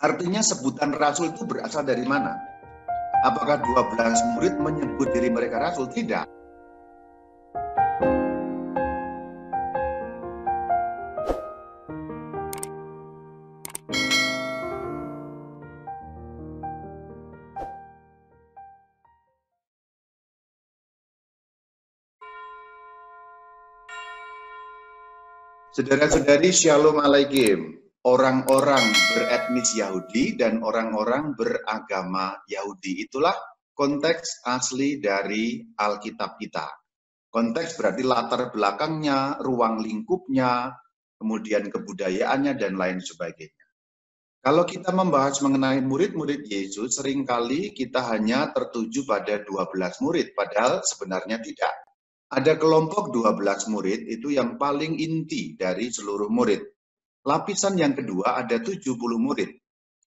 Artinya sebutan rasul itu berasal dari mana? Apakah 12 murid menyebut diri mereka rasul? Tidak. Saudara-saudari, Shalom Alaikum. Orang-orang beretnis Yahudi dan orang-orang beragama Yahudi. Itulah konteks asli dari Alkitab kita. Konteks berarti latar belakangnya, ruang lingkupnya, kemudian kebudayaannya, dan lain sebagainya. Kalau kita membahas mengenai murid-murid Yesus, seringkali kita hanya tertuju pada 12 murid, padahal sebenarnya tidak. Ada kelompok 12 murid itu yang paling inti dari seluruh murid. Lapisan yang kedua ada 70 murid.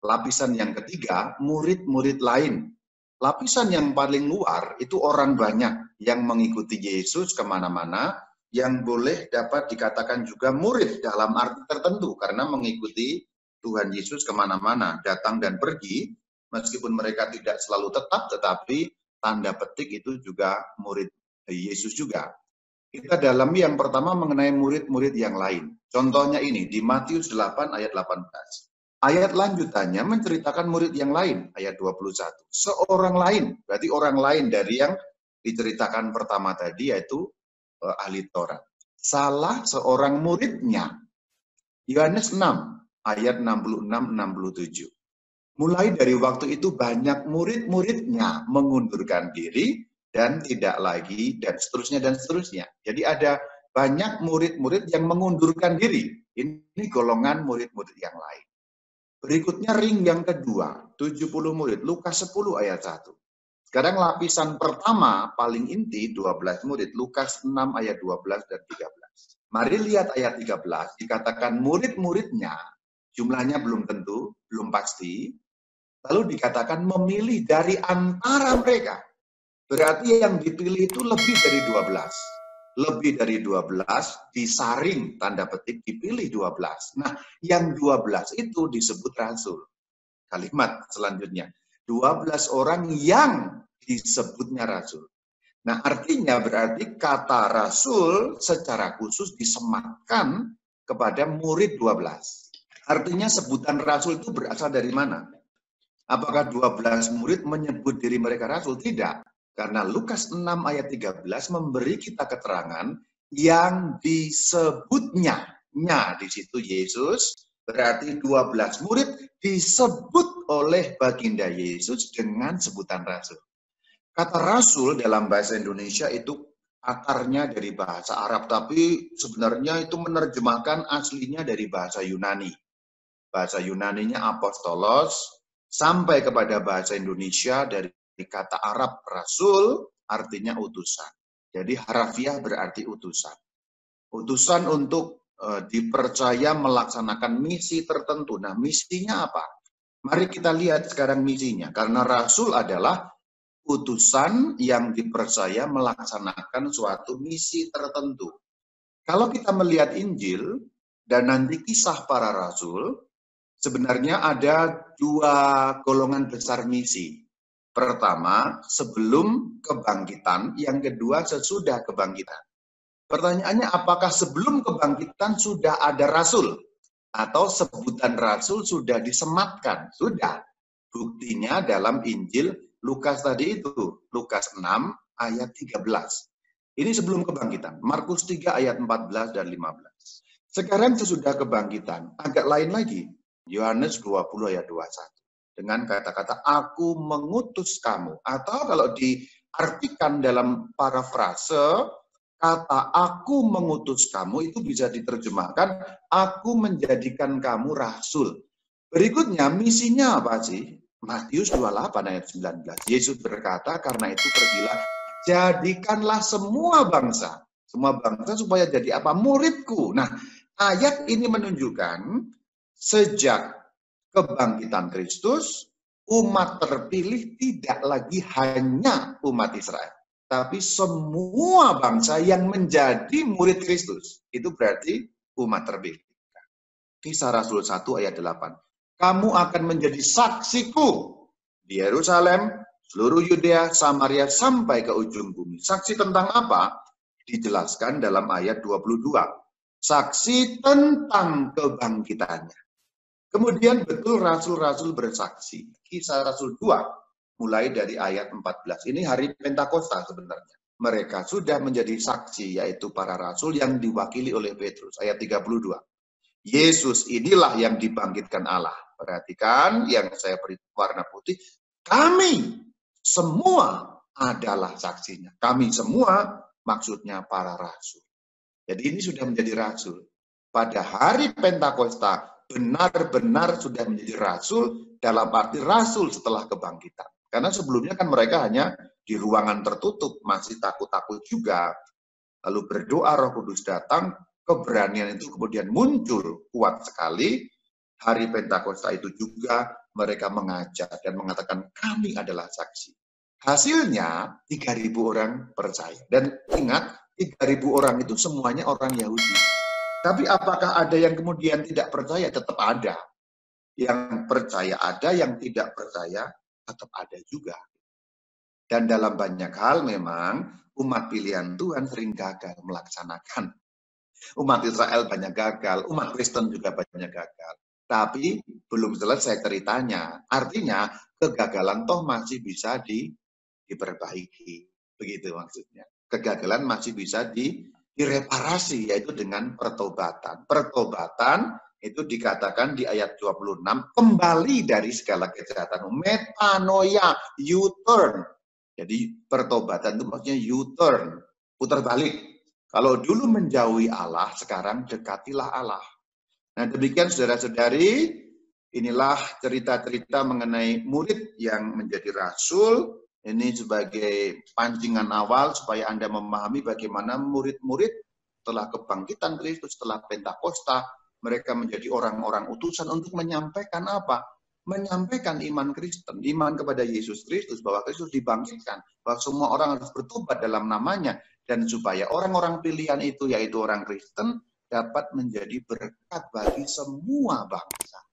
Lapisan yang ketiga, murid-murid lain. Lapisan yang paling luar itu orang banyak yang mengikuti Yesus kemana-mana, yang boleh dapat dikatakan juga murid dalam arti tertentu, karena mengikuti Tuhan Yesus kemana-mana, datang dan pergi, meskipun mereka tidak selalu tetap, tetapi tanda petik itu juga murid Yesus juga. Kita dalami yang pertama mengenai murid-murid yang lain. Contohnya ini, di Matius 8 ayat 18. Ayat lanjutannya menceritakan murid yang lain, ayat 21. Seorang lain, berarti orang lain dari yang diceritakan pertama tadi, yaitu ahli Taurat. Salah seorang muridnya, Yohanes 6, ayat 66-67. Mulai dari waktu itu banyak murid-muridnya mengundurkan diri, dan tidak lagi, dan seterusnya, dan seterusnya. Jadi ada banyak murid-murid yang mengundurkan diri. Ini golongan murid-murid yang lain. Berikutnya ring yang kedua, 70 murid, Lukas 10 ayat 1. Sekarang lapisan pertama, paling inti, 12 murid, Lukas 6 ayat 12 dan 13. Mari lihat ayat 13, dikatakan murid-muridnya, jumlahnya belum tentu, belum pasti, lalu dikatakan memilih dari antara mereka. Berarti yang dipilih itu lebih dari 12. Lebih dari 12 disaring, tanda petik, dipilih 12. Nah, yang 12 itu disebut rasul. Kalimat selanjutnya, 12 orang yang disebutnya rasul. Nah, artinya berarti kata rasul secara khusus disematkan kepada murid 12. Artinya sebutan rasul itu berasal dari mana? Apakah 12 murid menyebut diri mereka rasul? Tidak. Karena Lukas 6 ayat 13 memberi kita keterangan yang disebutnya. Di situ Yesus, berarti 12 murid disebut oleh baginda Yesus dengan sebutan rasul. Kata rasul dalam bahasa Indonesia itu akarnya dari bahasa Arab, tapi sebenarnya itu menerjemahkan aslinya dari bahasa Yunani. Bahasa Yunaninya apostolos, sampai kepada bahasa Indonesia dari kata Arab rasul, artinya utusan. Jadi harafiah berarti utusan. Utusan untuk dipercaya melaksanakan misi tertentu. Nah, misinya apa? Mari kita lihat sekarang misinya. Karena rasul adalah utusan yang dipercaya melaksanakan suatu misi tertentu. Kalau kita melihat Injil dan nanti kisah para rasul, sebenarnya ada dua golongan besar misi. Pertama, sebelum kebangkitan, yang kedua sesudah kebangkitan. Pertanyaannya, apakah sebelum kebangkitan sudah ada rasul? Atau sebutan rasul sudah disematkan? Sudah. Buktinya dalam Injil Lukas tadi itu, Lukas 6 ayat 13. Ini sebelum kebangkitan, Markus 3 ayat 14 dan 15. Sekarang sesudah kebangkitan, agak lain lagi. Yohanes 20 ayat 21. Dengan kata-kata aku mengutus kamu. Atau kalau diartikan dalam parafrase, kata aku mengutus kamu itu bisa diterjemahkan aku menjadikan kamu rasul. Berikutnya misinya apa sih? Matius 28 ayat 19. Yesus berkata, karena itu pergilah, jadikanlah semua bangsa supaya jadi apa? Muridku. Nah, ayat ini menunjukkan sejak kebangkitan Kristus, umat terpilih tidak lagi hanya umat Israel, tapi semua bangsa yang menjadi murid Kristus. Itu berarti umat terpilih. Kisah Rasul 1 ayat 8. kamu akan menjadi saksiku di Yerusalem, seluruh Yudea, Samaria, sampai ke ujung bumi. Saksi tentang apa? Dijelaskan dalam ayat 22. Saksi tentang kebangkitannya. Kemudian betul rasul-rasul bersaksi. Kisah Rasul 2, mulai dari ayat 14. Ini hari Pentakosta sebenarnya. Mereka sudah menjadi saksi, yaitu para rasul yang diwakili oleh Petrus. Ayat 32. Yesus inilah yang dibangkitkan Allah. Perhatikan yang saya beri warna putih. Kami semua adalah saksinya. Kami semua maksudnya para rasul. Jadi ini sudah menjadi rasul. Pada hari Pentakosta benar-benar sudah menjadi rasul dalam arti rasul setelah kebangkitan. Karena sebelumnya kan mereka hanya di ruangan tertutup, masih takut-takut juga. Lalu berdoa Roh Kudus datang, keberanian itu kemudian muncul kuat sekali. Hari Pentakosta itu juga mereka mengajar dan mengatakan kami adalah saksi. Hasilnya 3.000 orang percaya. Dan ingat, 3.000 orang itu semuanya orang Yahudi. Tapi apakah ada yang kemudian tidak percaya? Tetap ada. Yang percaya ada, yang tidak percaya tetap ada juga. Dan dalam banyak hal memang umat pilihan Tuhan sering gagal melaksanakan. Umat Israel banyak gagal, umat Kristen juga banyak gagal. Tapi belum selesai ceritanya. Artinya kegagalan toh masih bisa diperbaiki. Begitu maksudnya. Kegagalan masih bisa direparasi, yaitu dengan pertobatan. Pertobatan itu dikatakan di ayat 26, kembali dari segala kejahatan. Metanoia, U-turn. Jadi pertobatan itu maksudnya U-turn, putar balik. Kalau dulu menjauhi Allah, sekarang dekatilah Allah. Nah demikian saudara-saudari, inilah cerita-cerita mengenai murid yang menjadi rasul. Ini sebagai pancingan awal supaya Anda memahami bagaimana murid-murid setelah kebangkitan Kristus, setelah Pentakosta, mereka menjadi orang-orang utusan untuk menyampaikan apa? Menyampaikan iman Kristen, iman kepada Yesus Kristus, bahwa Kristus dibangkitkan, bahwa semua orang harus bertobat dalam namanya, dan supaya orang-orang pilihan itu, yaitu orang Kristen, dapat menjadi berkat bagi semua bangsa.